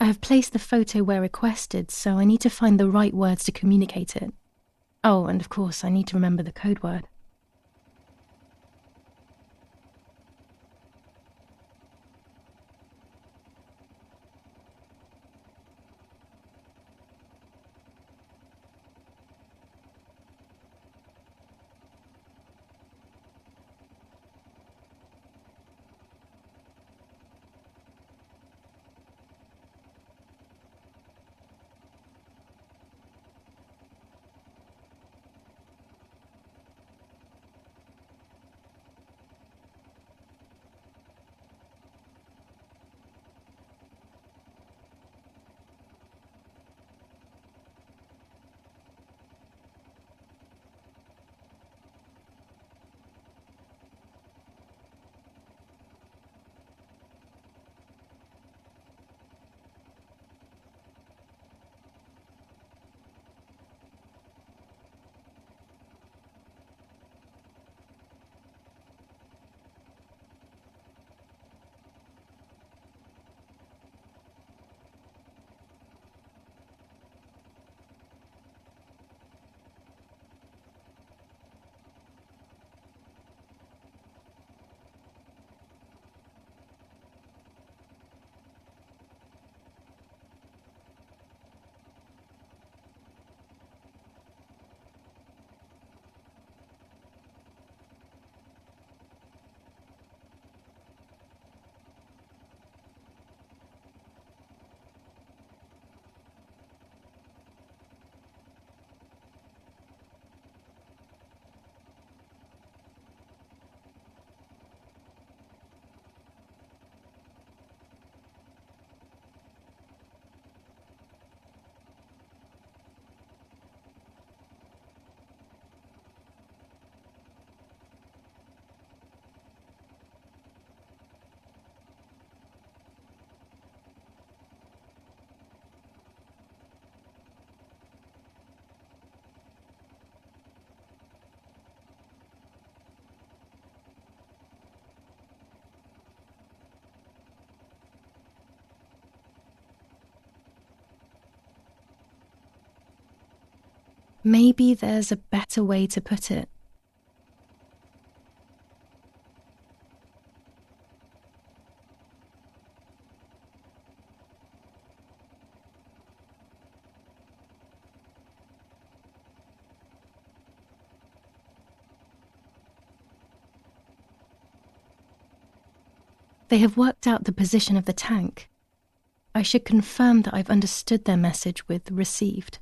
have placed the photo where requested, so I need to find the right words to communicate it. Oh, and of course, I need to remember the code word. Maybe there's a better way to put it. They have worked out the position of the tank. I should confirm that I've understood their message with received.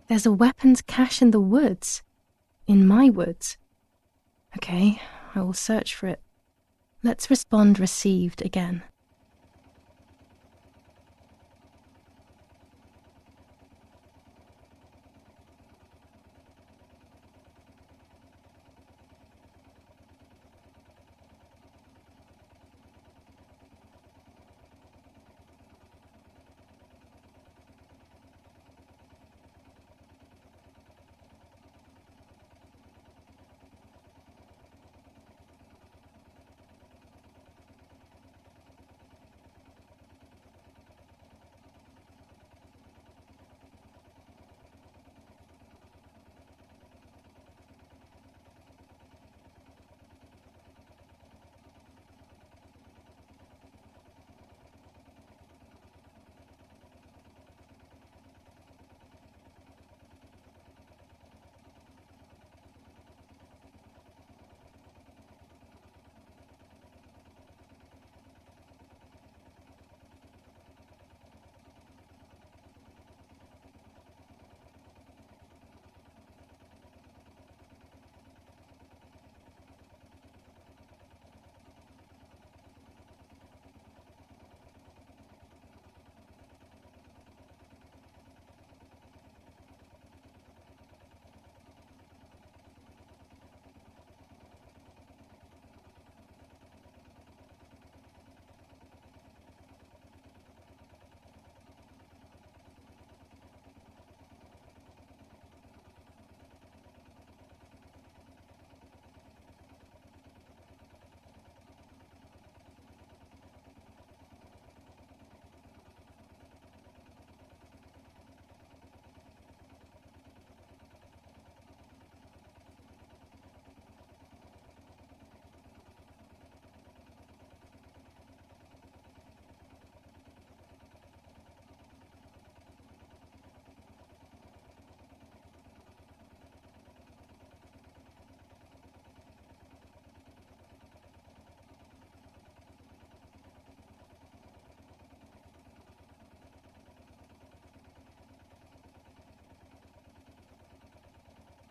There's a weapons cache in the woods. In my woods. Okay, I will search for it. Let's respond received again.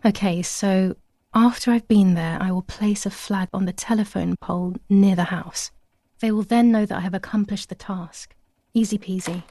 Okay, so after I've been there, I will place a flag on the telephone pole near the house. They will then know that I have accomplished the task. Easy peasy.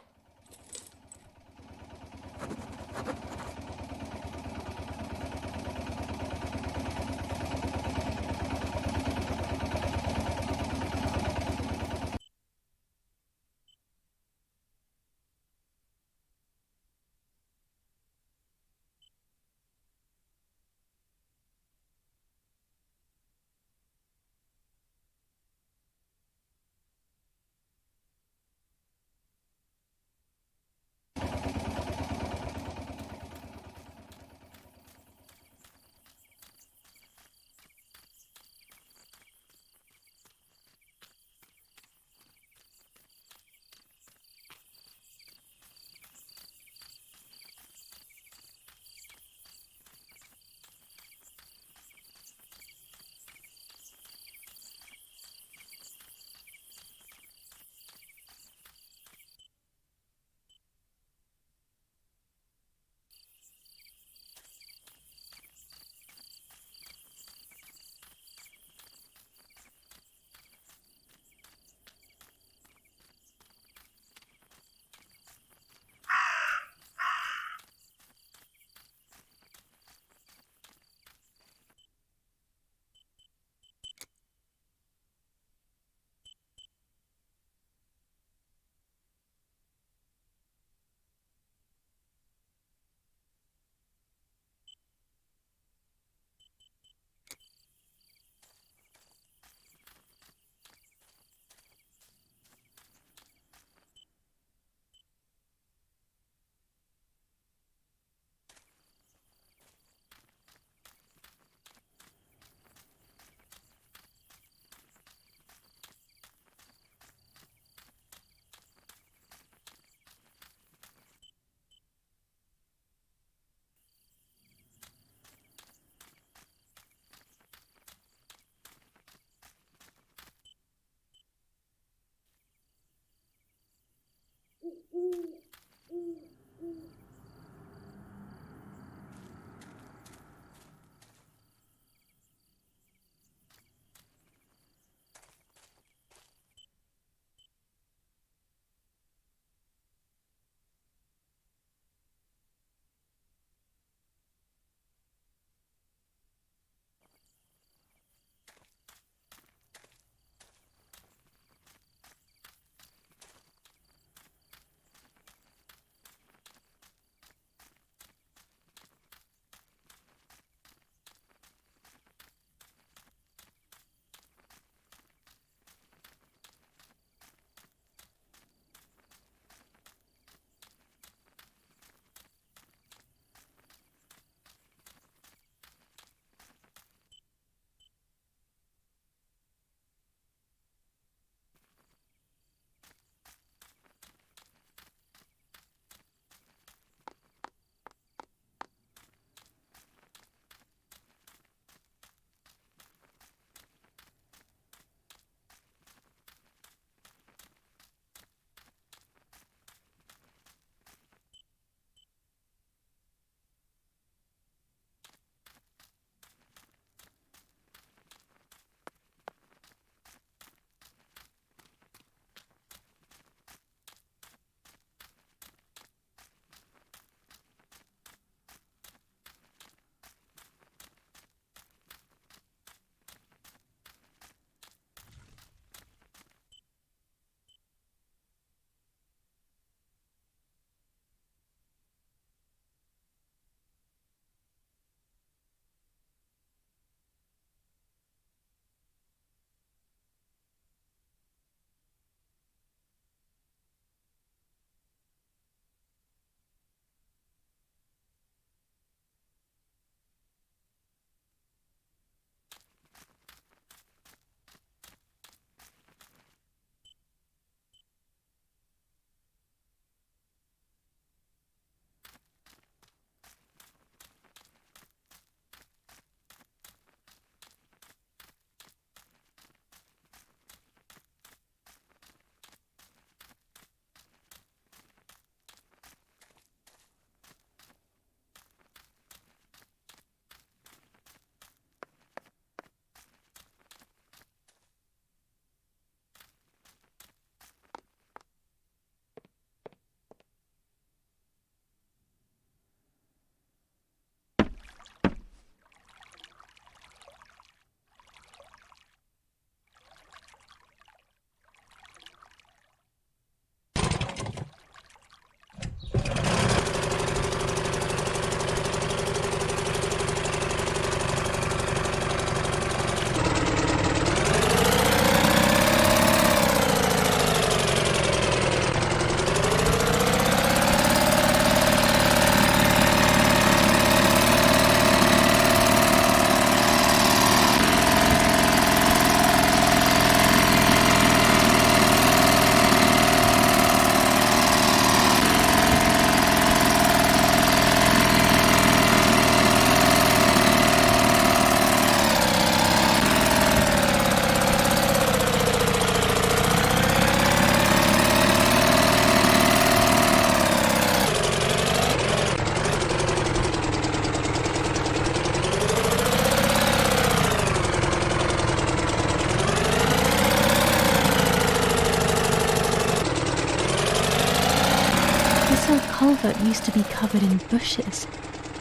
culvert used to be covered in bushes.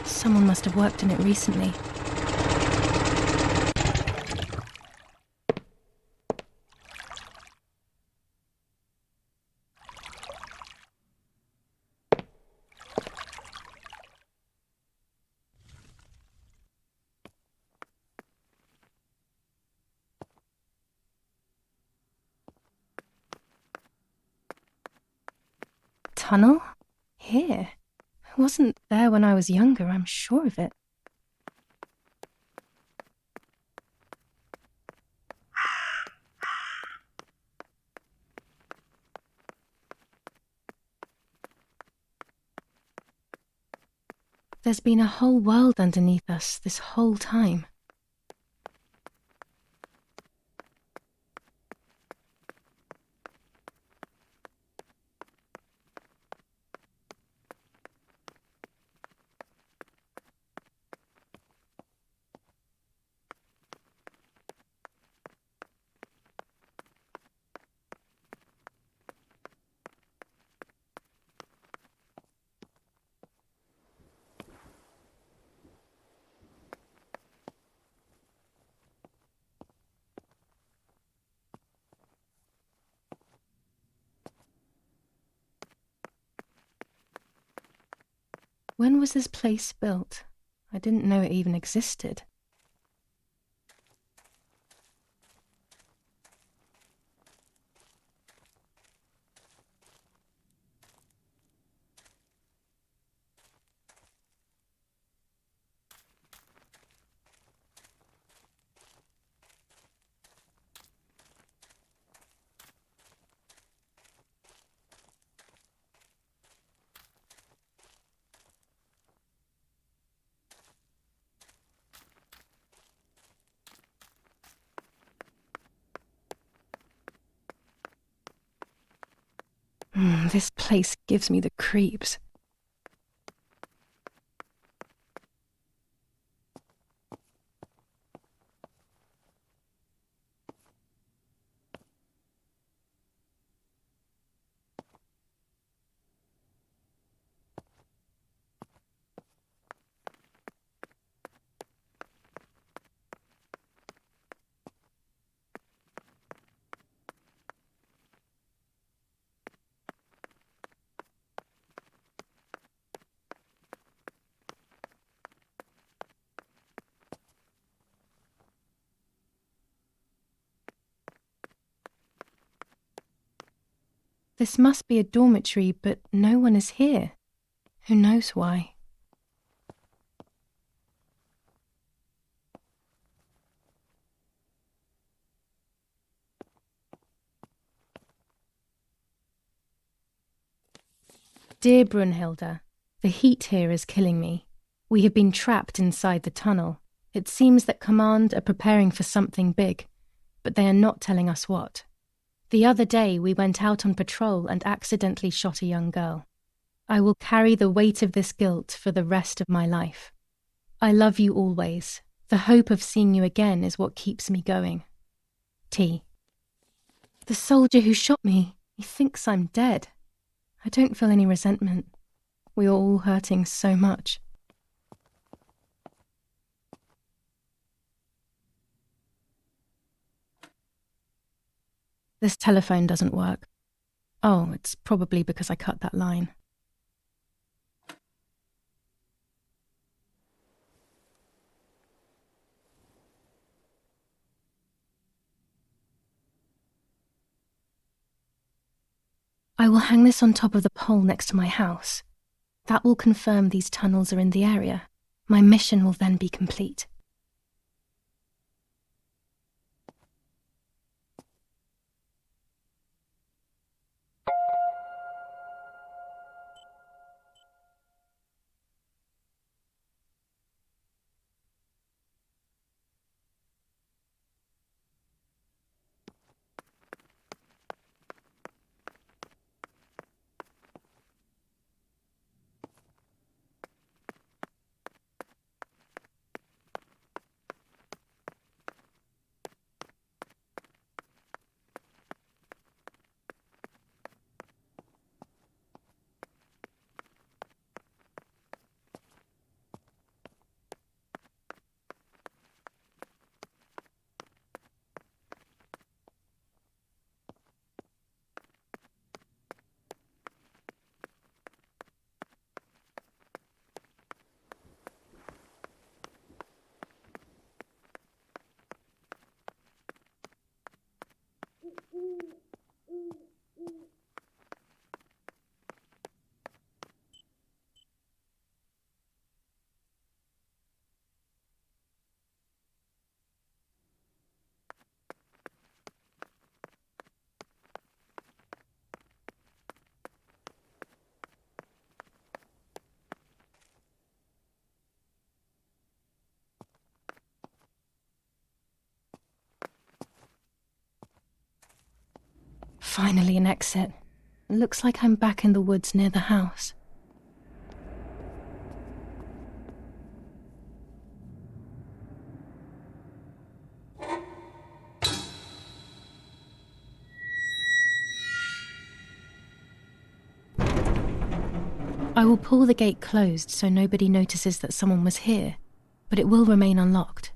Someone must have worked in it recently. Tunnel? Here? It wasn't there when I was younger, I'm sure of it. There's been a whole world underneath us this whole time. When was this place built? I didn't know it even existed. This place gives me the creeps. This must be a dormitory, but no one is here. Who knows why? Dear Brunhilde, the heat here is killing me. We have been trapped inside the tunnel. It seems that Command are preparing for something big, but they are not telling us what. The other day we went out on patrol and accidentally shot a young girl. I will carry the weight of this guilt for the rest of my life. I love you always. The hope of seeing you again is what keeps me going. T. The soldier who shot me, he thinks I'm dead. I don't feel any resentment. We are all hurting so much. This telephone doesn't work. Oh, it's probably because I cut that line. I will hang this on top of the pole next to my house. That will confirm these tunnels are in the area. My mission will then be complete. Finally an exit. Looks like I'm back in the woods near the house. I will pull the gate closed so nobody notices that someone was here, but it will remain unlocked.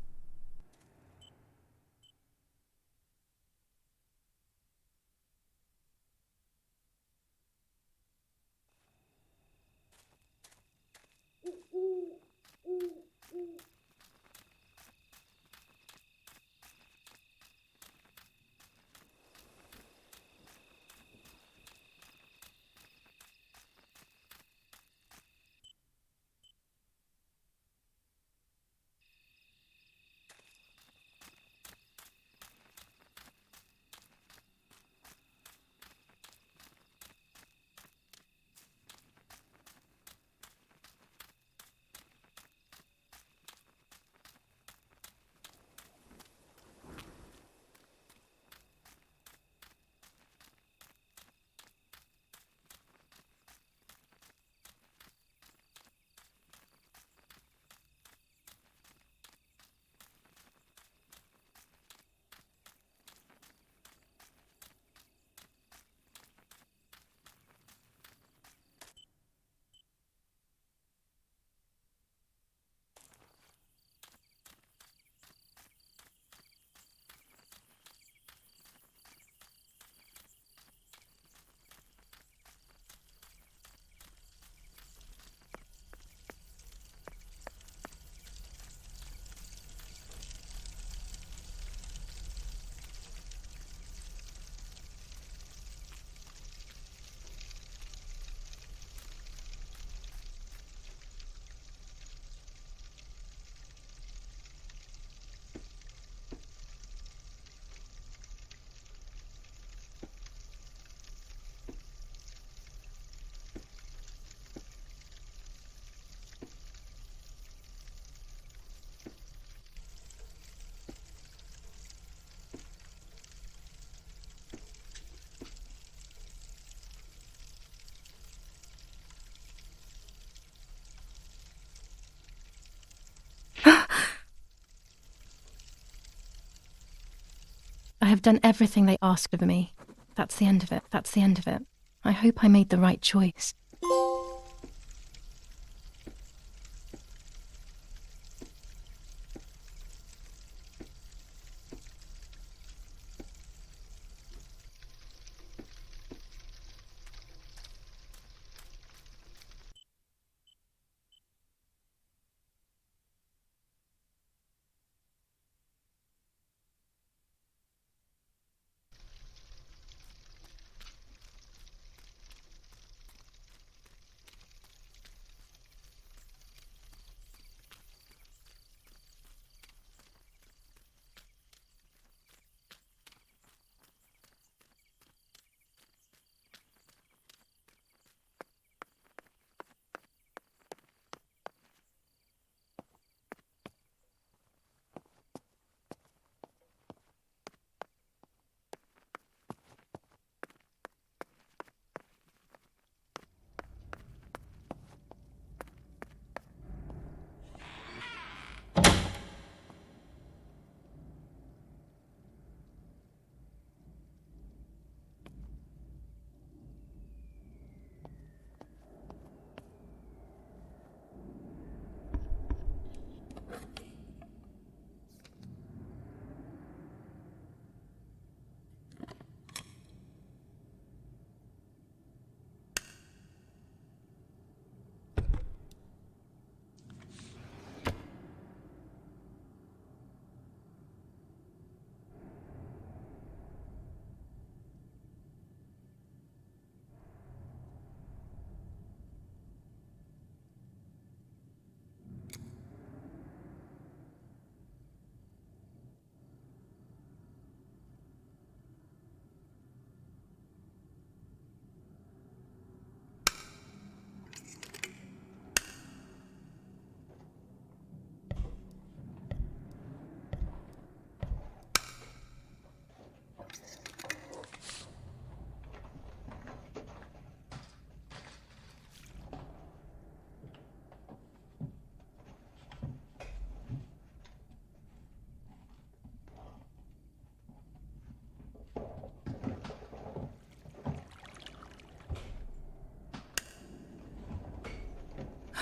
I have done everything they asked of me. That's the end of it. That's the end of it. I hope I made the right choice.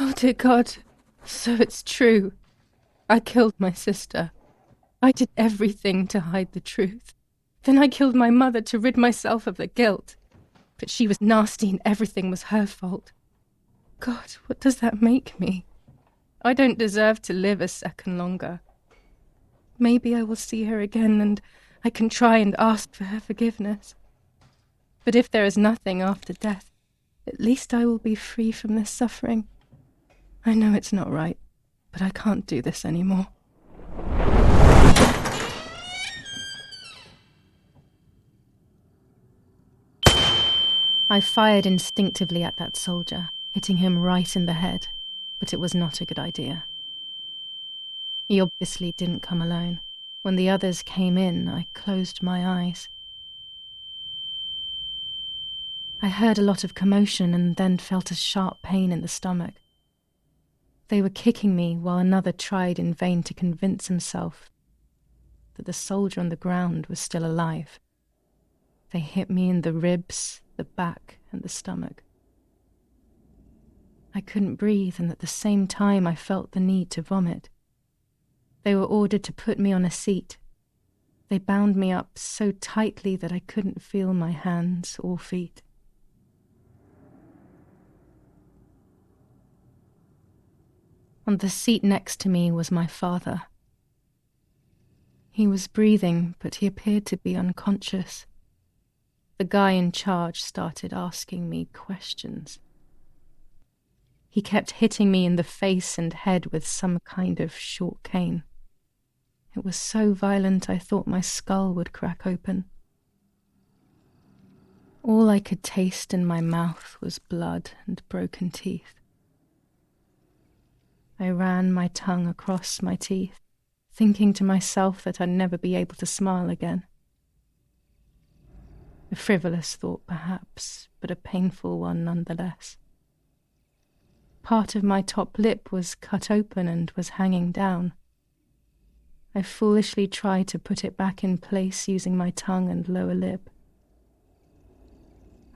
Oh, dear God. So it's true. I killed my sister. I did everything to hide the truth. Then I killed my mother to rid myself of the guilt. But she was nasty and everything was her fault. God, what does that make me? I don't deserve to live a second longer. Maybe I will see her again and I can try and ask for her forgiveness. But if there is nothing after death, at least I will be free from this suffering. I know it's not right, but I can't do this anymore. I fired instinctively at that soldier, hitting him right in the head, but it was not a good idea. He obviously didn't come alone. When the others came in, I closed my eyes. I heard a lot of commotion and then felt a sharp pain in the stomach. They were kicking me while another tried in vain to convince himself that the soldier on the ground was still alive. They hit me in the ribs, the back, and the stomach. I couldn't breathe, and at the same time I felt the need to vomit. They were ordered to put me on a seat. They bound me up so tightly that I couldn't feel my hands or feet. On the seat next to me was my father. He was breathing, but he appeared to be unconscious. The guy in charge started asking me questions. He kept hitting me in the face and head with some kind of short cane. It was so violent I thought my skull would crack open. All I could taste in my mouth was blood and broken teeth. I ran my tongue across my teeth, thinking to myself that I'd never be able to smile again. A frivolous thought, perhaps, but a painful one nonetheless. Part of my top lip was cut open and was hanging down. I foolishly tried to put it back in place using my tongue and lower lip.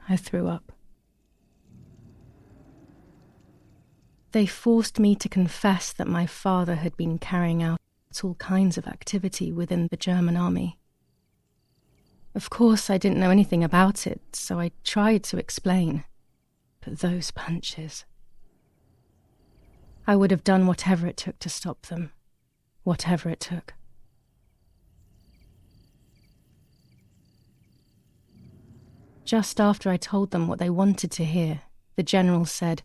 I threw up. They forced me to confess that my father had been carrying out all kinds of activity within the German army. Of course, I didn't know anything about it, so I tried to explain. But those punches... I would have done whatever it took to stop them. Whatever it took. Just after I told them what they wanted to hear, the general said,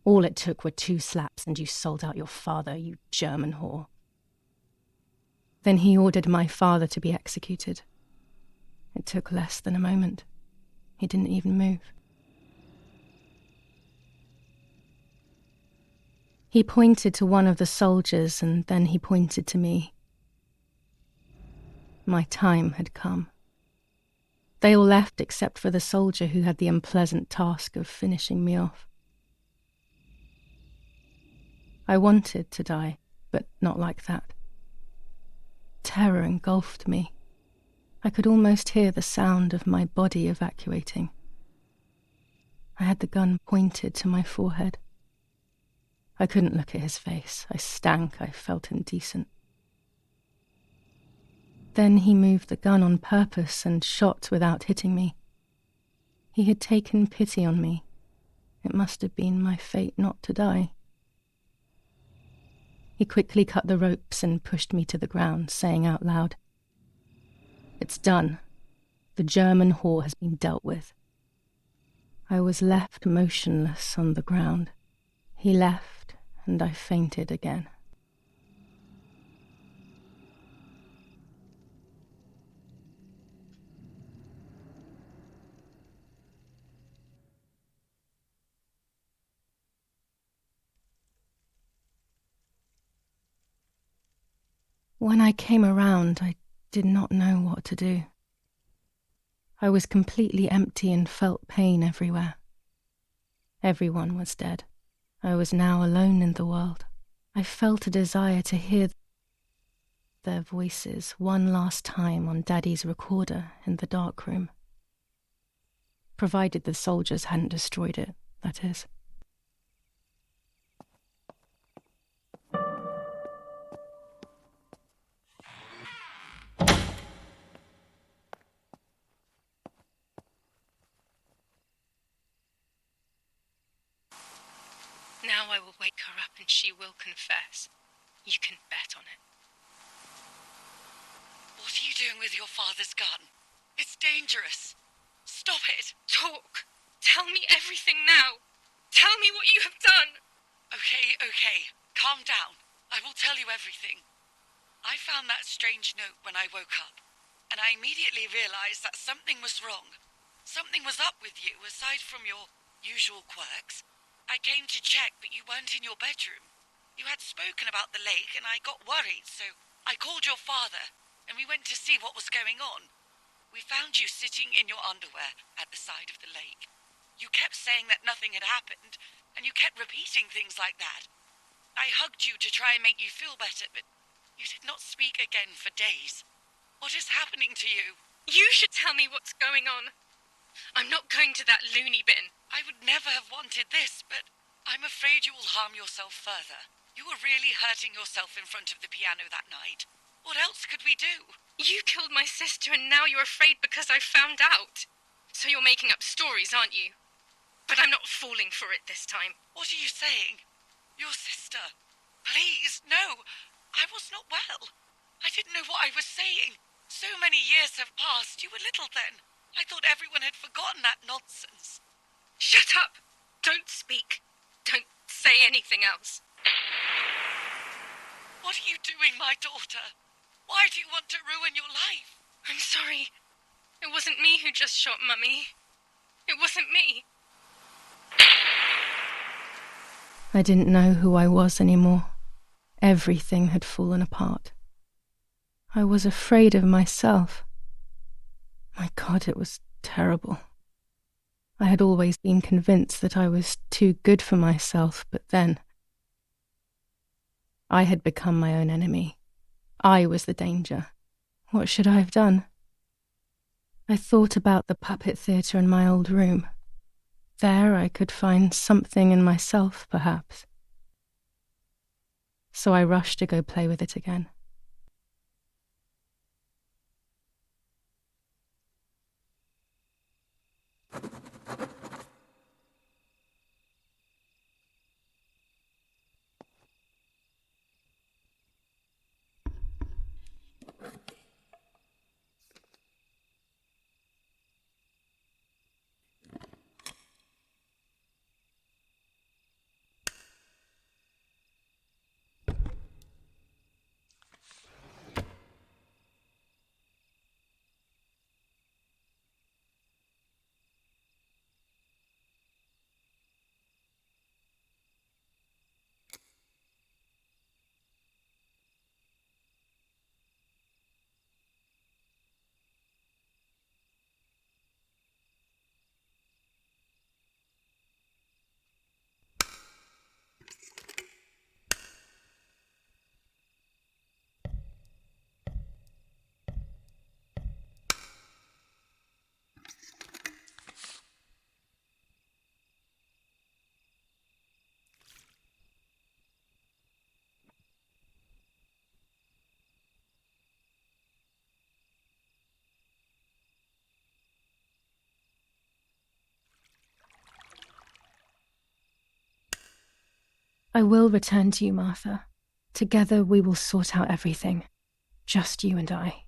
"All it took were 2 slaps and you sold out your father, you German whore." Then he ordered my father to be executed. It took less than a moment. He didn't even move. He pointed to one of the soldiers and then he pointed to me. My time had come. They all left except for the soldier who had the unpleasant task of finishing me off. I wanted to die, but not like that. Terror engulfed me. I could almost hear the sound of my body evacuating. I had the gun pointed to my forehead. I couldn't look at his face. I stank. I felt indecent. Then he moved the gun on purpose and shot without hitting me. He had taken pity on me. It must have been my fate not to die. He quickly cut the ropes and pushed me to the ground, saying out loud, "It's done. The German whore has been dealt with." I was left motionless on the ground. He left, and I fainted again. When I came around, I did not know what to do. I was completely empty and felt pain everywhere. Everyone was dead. I was now alone in the world. I felt a desire to hear their voices one last time on Daddy's recorder in the dark room. Provided the soldiers hadn't destroyed it, that is. Now I will wake her up and she will confess. You can bet on it. What are you doing with your father's gun? It's dangerous. Stop it. Talk! Tell me everything now! Tell me what you have done! Okay. Calm down. I will tell you everything. I found that strange note when I woke up, and I immediately realized that something was wrong. Something was up with you, aside from your usual quirks. I came to check, but you weren't in your bedroom. You had spoken about the lake, and I got worried, so I called your father, and we went to see what was going on. We found you sitting in your underwear at the side of the lake. You kept saying that nothing had happened, and you kept repeating things like that. I hugged you to try and make you feel better, but you did not speak again for days. What is happening to you? You should tell me what's going on. I'm not going to that loony bin. I would never have wanted this, but I'm afraid you will harm yourself further. You were really hurting yourself in front of the piano that night. What else could we do? You killed my sister and now you're afraid because I found out. So you're making up stories, aren't you? But I'm not falling for it this time. What are you saying? Your sister? Please, no. I was not well. I didn't know what I was saying. So many years have passed. You were little then. I thought everyone had forgotten that nonsense. Shut up! Don't speak. Don't say anything else. What are you doing, my daughter? Why do you want to ruin your life? I'm sorry. It wasn't me who just shot Mummy. It wasn't me. I didn't know who I was anymore. Everything had fallen apart. I was afraid of myself. My God, it was terrible. I had always been convinced that I was too good for myself, but then I had become my own enemy. I was the danger. What should I have done? I thought about the puppet theatre in my old room. There I could find something in myself, perhaps. So I rushed to go play with it again. I will return to you, Martha. Together we will sort out everything. Just you and I.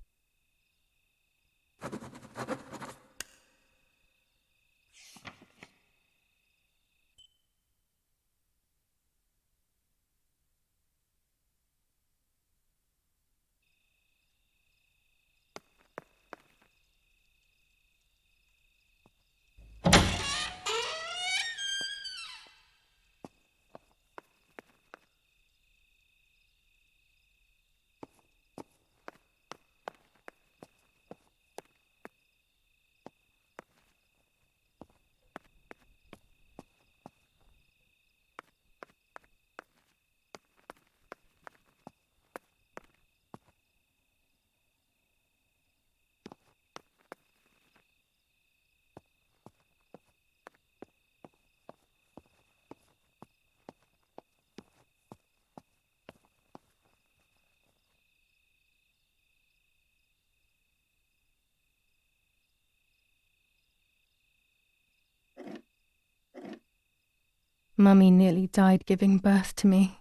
Mummy nearly died giving birth to me.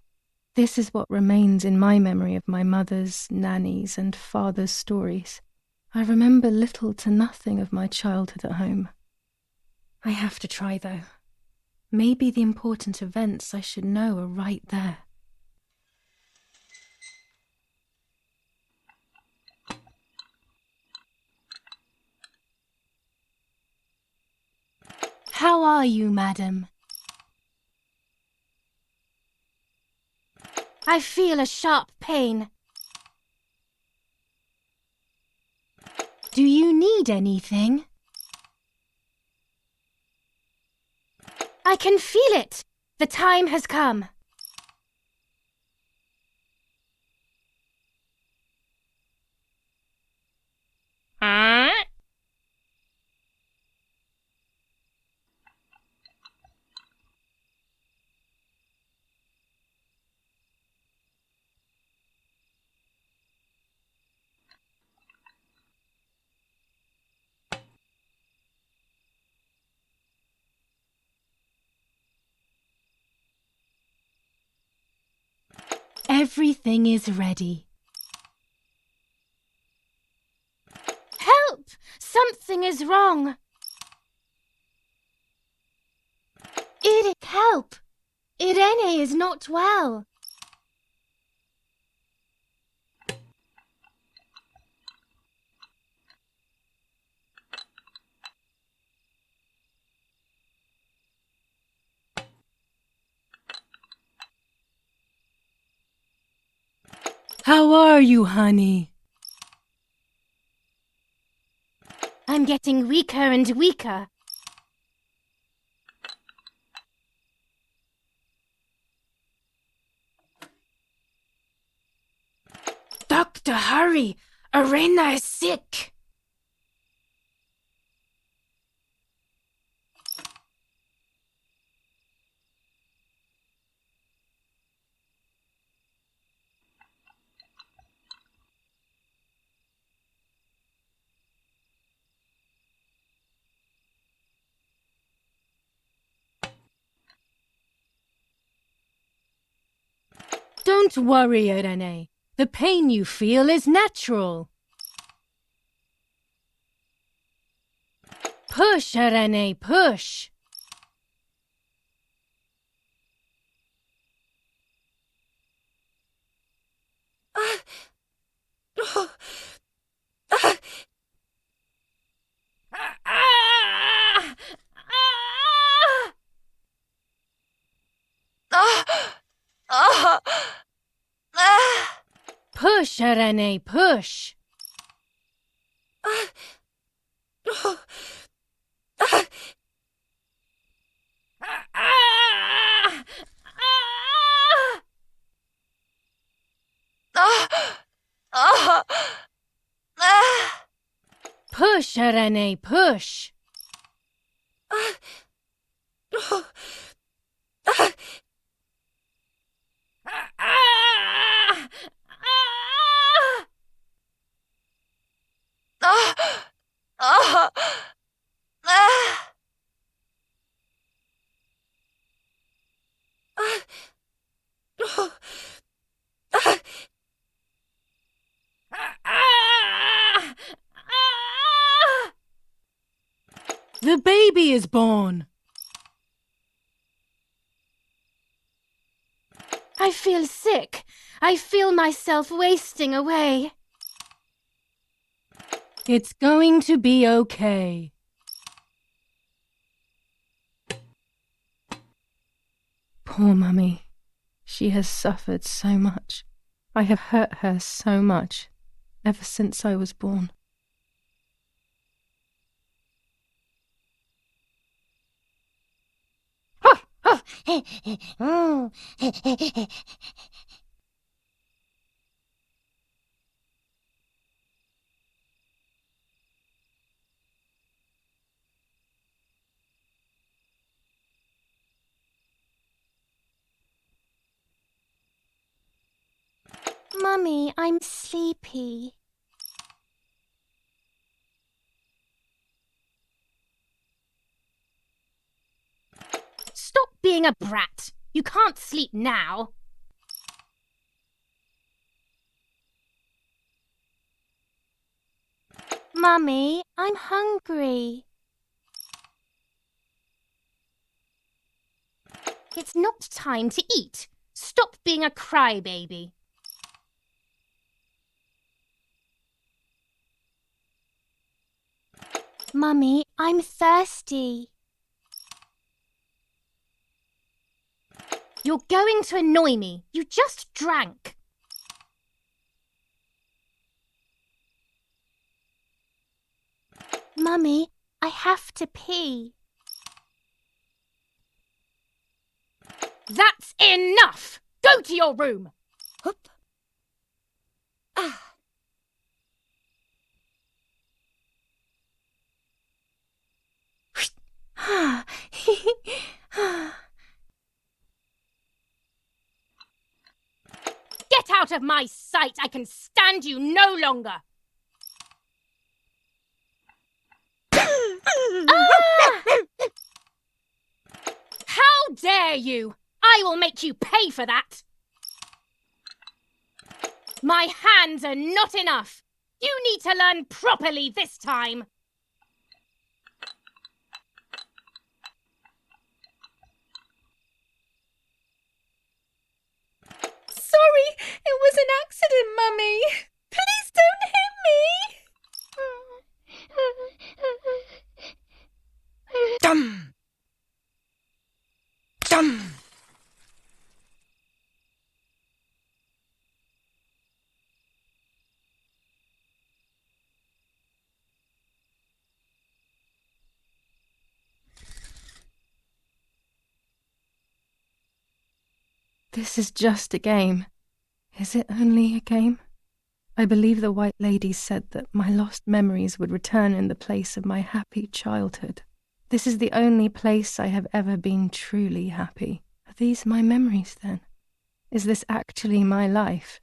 This is what remains in my memory of my mother's, nanny's, and father's stories. I remember little to nothing of my childhood at home. I have to try, though. Maybe the important events I should know are right there. How are you, madam? I feel a sharp pain. Do you need anything? I can feel it. The time has come. Huh? Everything is ready. Help! Something is wrong. Erich, help! Irene is not well. How are you, honey? I'm getting weaker and weaker. Doctor, hurry! Irene is sick! Don't worry, Irene. The pain you feel is natural. Push, Irene, push! Push, Irene, push! Push, Irene, push! The baby is born! I feel sick. I feel myself wasting away. It's going to be okay. Poor Mummy. She has suffered so much. I have hurt her so much, ever since I was born. Mummy, I'm sleepy. Stop being a brat. You can't sleep now. Mummy, I'm hungry. It's not time to eat. Stop being a crybaby. Mummy, I'm thirsty. You're going to annoy me. You just drank. Mummy, I have to pee. That's enough! Go to your room! Hup. Ah. Get out of my sight! I can stand you no longer! Ah! How dare you! I will make you pay for that! My hands are not enough! You need to learn properly this time! Sorry, it was an accident, Mummy. Please don't hit me. Dum! Dum! This is just a game. Is it only a game? I believe the White Lady said that my lost memories would return in the place of my happy childhood. This is the only place I have ever been truly happy. Are these my memories, then? Is this actually my life?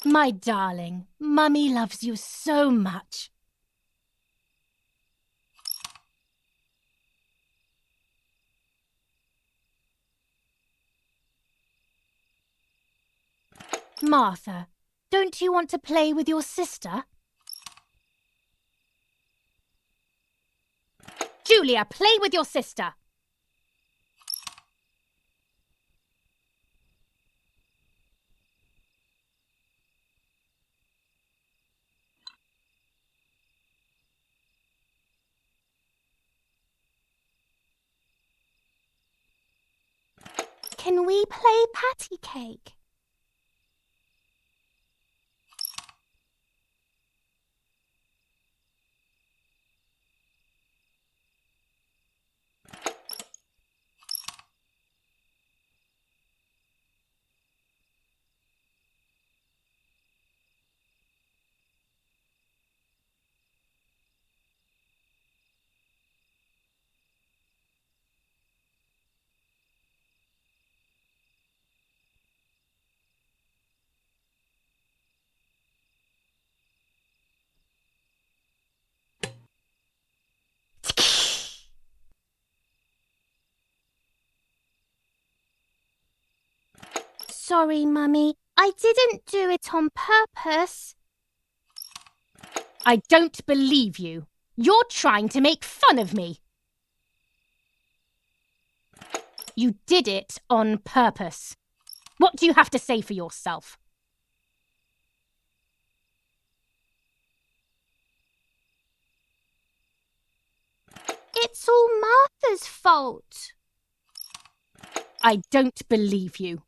My darling, Mummy loves you so much. Martha, don't you want to play with your sister? Giulia, play with your sister. Can we play patty cake? Sorry, Mummy. I didn't do it on purpose. I don't believe you. You're trying to make fun of me. You did it on purpose. What do you have to say for yourself? It's all Martha's fault. I don't believe you.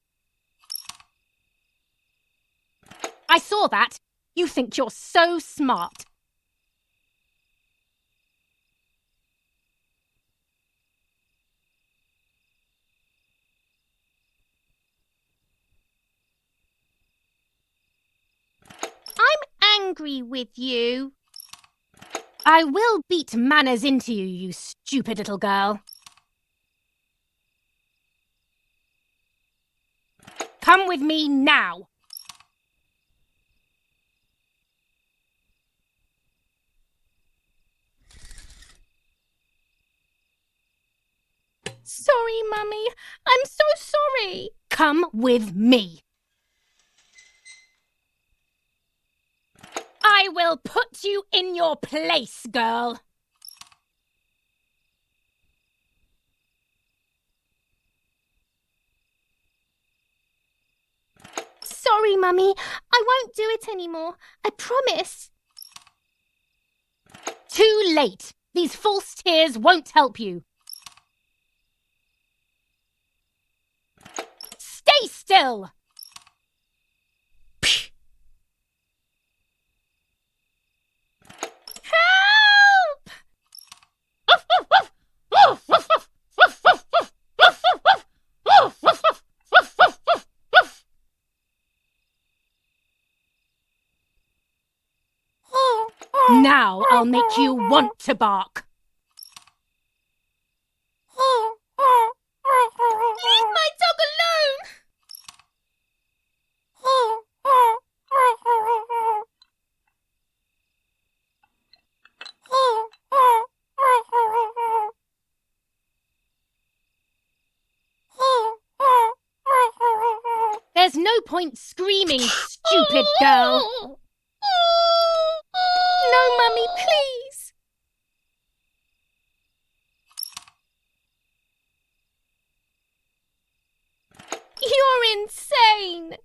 I saw that. You think you're so smart. I'm angry with you. I will beat manners into you, you stupid little girl. Come with me now. Sorry, Mummy. I'm so sorry. Come with me. I will put you in your place, girl. Sorry, Mummy. I won't do it anymore. I promise. Too late. These false tears won't help you. Stay still. Help! Now I'll make you want to bark. Leave my dog alone! There's no point screaming, stupid girl. No, Mummy, please. You're insane.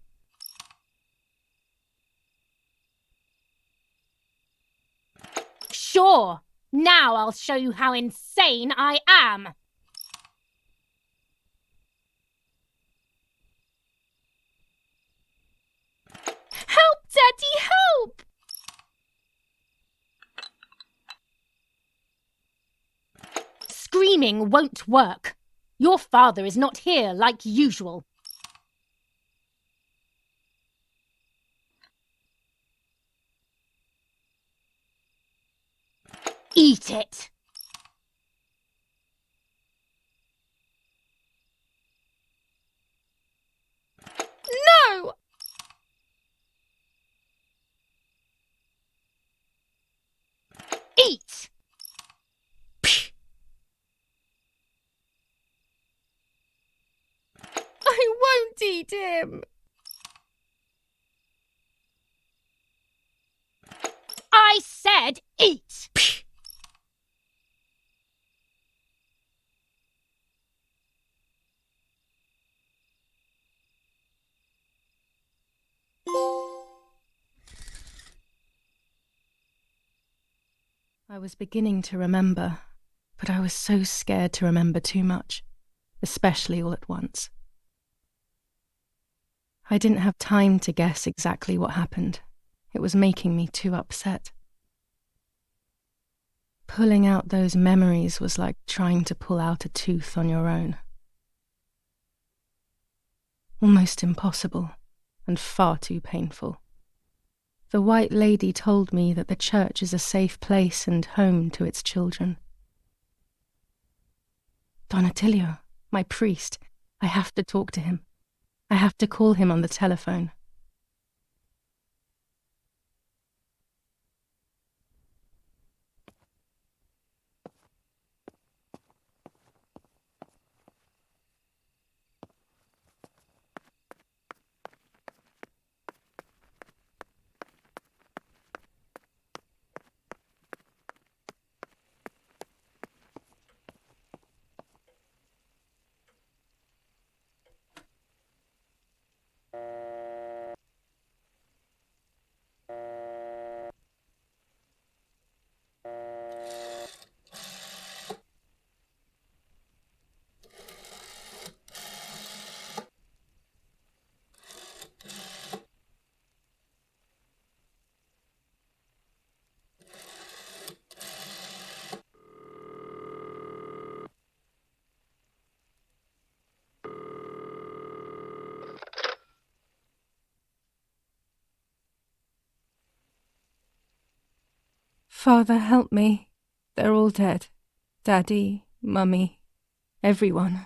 Sure. Now I'll show you how insane I am. Help, Daddy, help! Screaming won't work. Your father is not here like usual. Eat it. No! Eat! I won't eat him. I said eat! I was beginning to remember, but I was so scared to remember too much, especially all at once. I didn't have time to guess exactly what happened. It was making me too upset. Pulling out those memories was like trying to pull out a tooth on your own. Almost impossible, and far too painful. The White Lady told me that the church is a safe place and home to its children. Don Attilio, my priest, I have to talk to him. I have to call him on the telephone. Father, help me. They're all dead. Daddy, Mummy, everyone.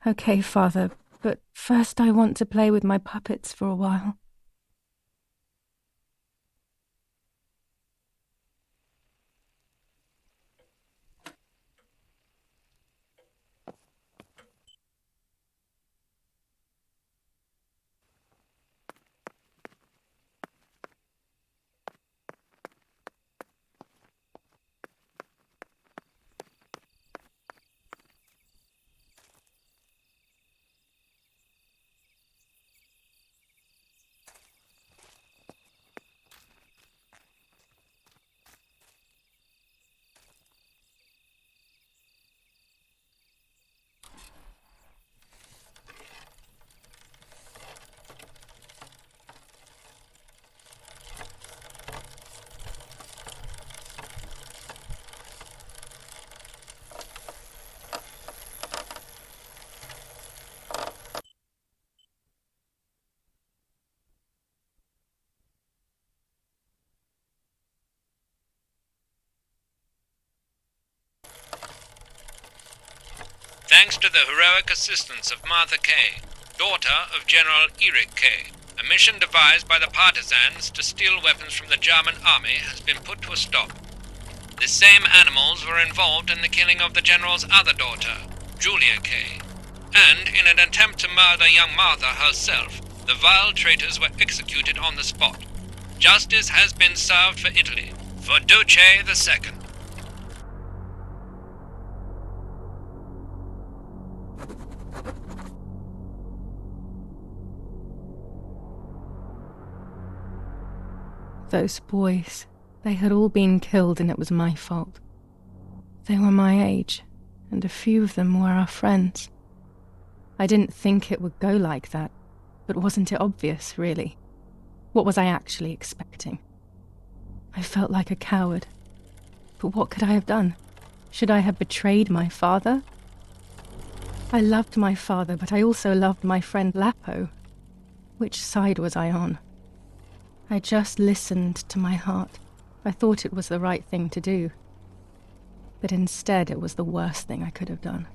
Okay, Father, but first I want to play with my puppets for a while. Thanks to the heroic assistance of Martha K., daughter of General Erich K., a mission devised by the partisans to steal weapons from the German army has been put to a stop. The same animals were involved in the killing of the General's other daughter, Giulia K., and in an attempt to murder young Martha herself, the vile traitors were executed on the spot. Justice has been served for Italy, for Duce II. Those boys, they had all been killed and it was my fault. They were my age, and a few of them were our friends. I didn't think it would go like that, but wasn't it obvious, really? What was I actually expecting? I felt like a coward. But what could I have done? Should I have betrayed my father? I loved my father, but I also loved my friend Lapo. Which side was I on? I just listened to my heart. I thought it was the right thing to do. But instead, it was the worst thing I could have done.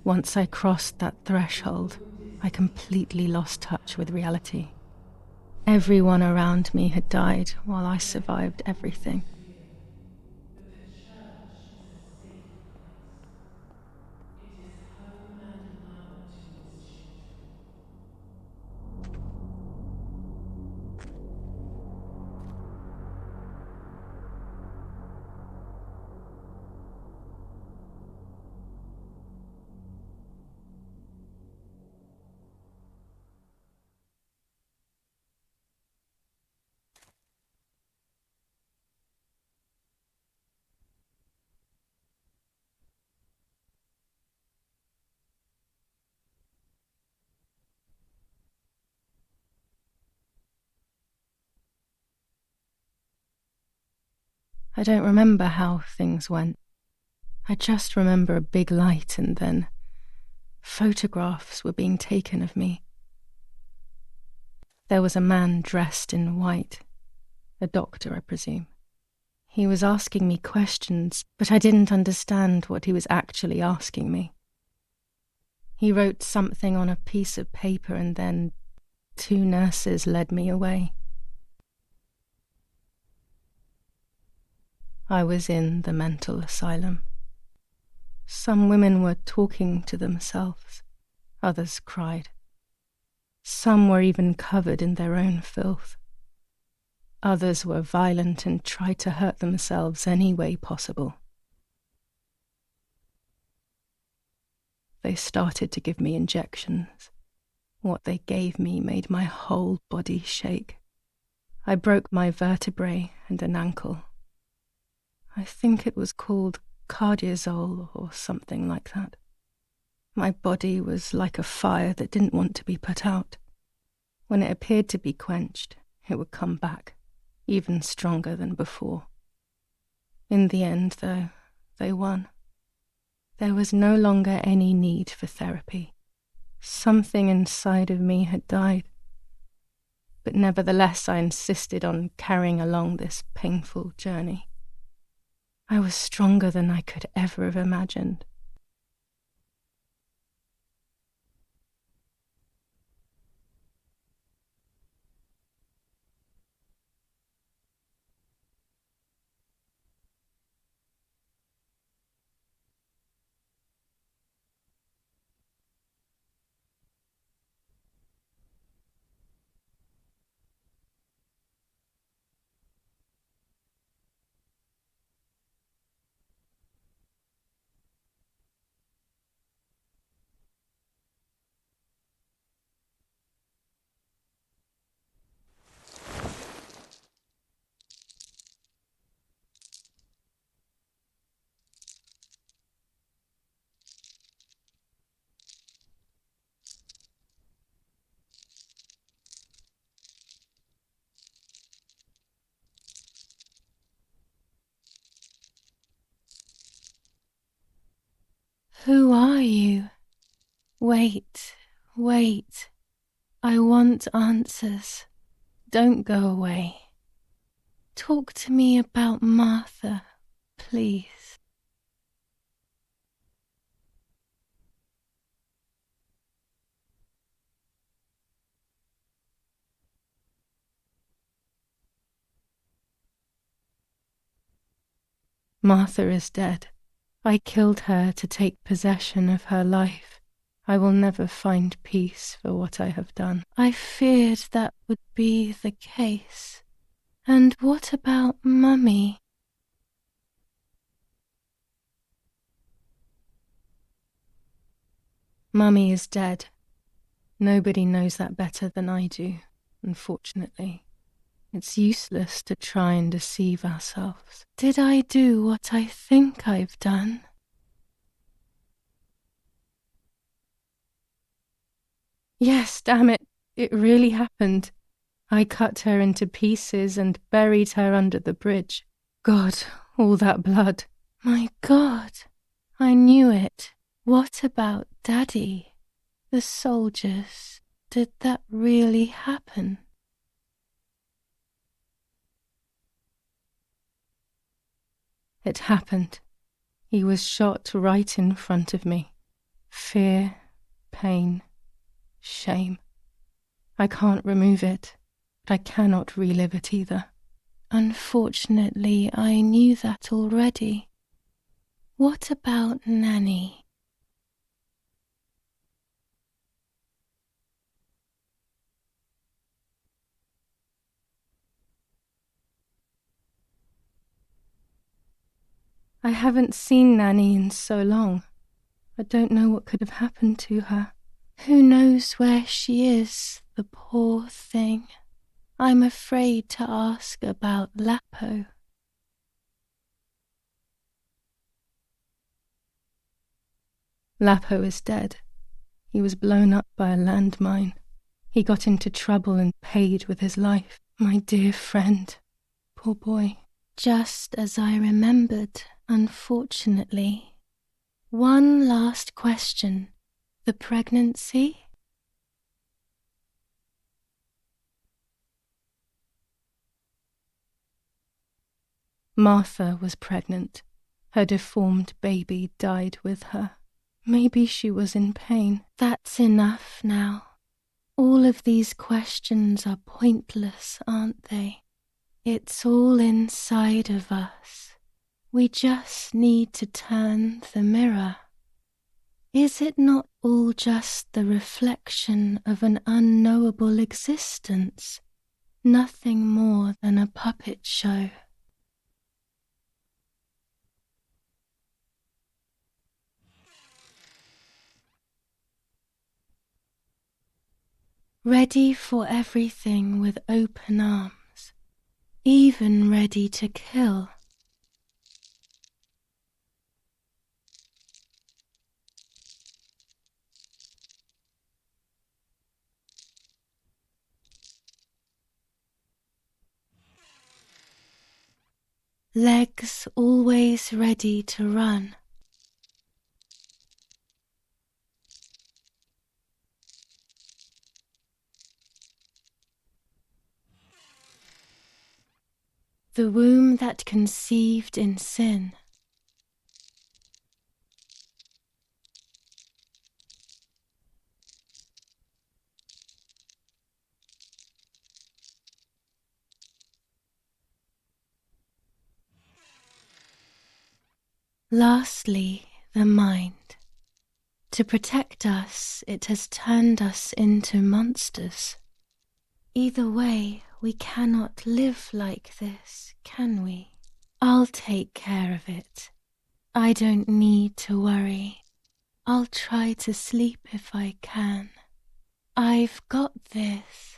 Once I crossed that threshold, I completely lost touch with reality. Everyone around me had died while I survived everything. I don't remember how things went. I just remember a big light and then photographs were being taken of me. There was a man dressed in white, a doctor, I presume. He was asking me questions, but I didn't understand what he was actually asking me. He wrote something on a piece of paper and then 2 nurses led me away. I was in the mental asylum. Some women were talking to themselves. Others cried. Some were even covered in their own filth. Others were violent and tried to hurt themselves any way possible. They started to give me injections. What they gave me made my whole body shake. I broke my vertebrae and an ankle. I think it was called cardiazole or something like that. My body was like a fire that didn't want to be put out. When it appeared to be quenched, it would come back, even stronger than before. In the end, though, they won. There was no longer any need for therapy. Something inside of me had died. But nevertheless, I insisted on carrying along this painful journey. I was stronger than I could ever have imagined. Who are you? Wait. I want answers. Don't go away. Talk to me about Martha, please. Martha is dead. I killed her to take possession of her life. I will never find peace for what I have done. I feared that would be the case. And what about Mummy? Mummy is dead. Nobody knows that better than I do, unfortunately. It's useless to try and deceive ourselves. Did I do what I think I've done? Yes, damn it. It really happened. I cut her into pieces and buried her under the bridge. God, all that blood. My God, I knew it. What about Daddy? The soldiers? Did that really happen? It happened. He was shot right in front of me. Fear, pain, shame. I can't remove it, but I cannot relive it either. Unfortunately, I knew that already. What about Nanny? I haven't seen Nanny in so long. I don't know what could have happened to her. Who knows where she is, the poor thing. I'm afraid to ask about Lapo. Lapo is dead. He was blown up by a landmine. He got into trouble and paid with his life. My dear friend. Poor boy. Just as I remembered, unfortunately. One last question. The pregnancy? Martha was pregnant. Her deformed baby died with her. Maybe she was in pain. That's enough now. All of these questions are pointless, aren't they? It's all inside of us. We just need to turn the mirror. Is it not all just the reflection of an unknowable existence? Nothing more than a puppet show. Ready for everything with open arms. even ready to kill. Legs always ready to run. The womb that conceived in sin. Lastly, the mind. To protect us, it has turned us into monsters. Either way, we cannot live like this, can we? I'll take care of it. I don't need to worry. I'll try to sleep if I can. I've got this.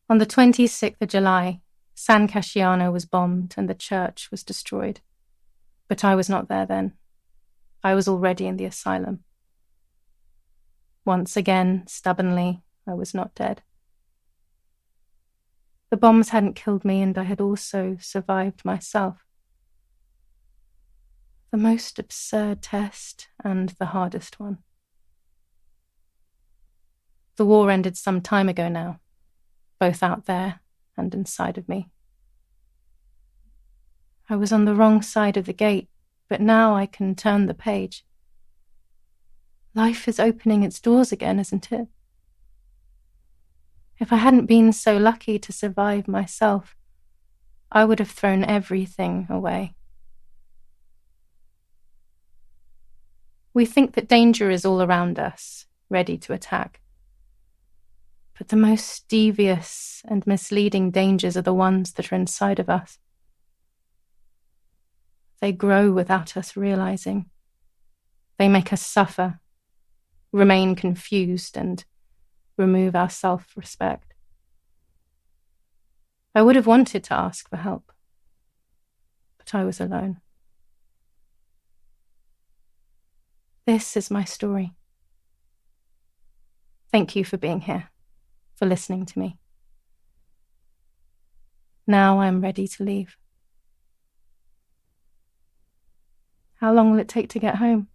On the 26th of July, San Casciano was bombed and the church was destroyed. But I was not there then. I was already in the asylum. Once again, stubbornly, I was not dead. The bombs hadn't killed me, and I had also survived myself. The most absurd test and the hardest one. The war ended some time ago now, both out there and inside of me. I was on the wrong side of the gate, but now I can turn the page. Life is opening its doors again, isn't it? If I hadn't been so lucky to survive myself, I would have thrown everything away. We think that danger is all around us, ready to attack. But the most devious and misleading dangers are the ones that are inside of us. They grow without us realizing. They make us suffer, remain confused, and remove our self-respect. I would have wanted to ask for help, but I was alone. This is my story. Thank you for being here, for listening to me. Now I'm ready to leave. How long will it take to get home?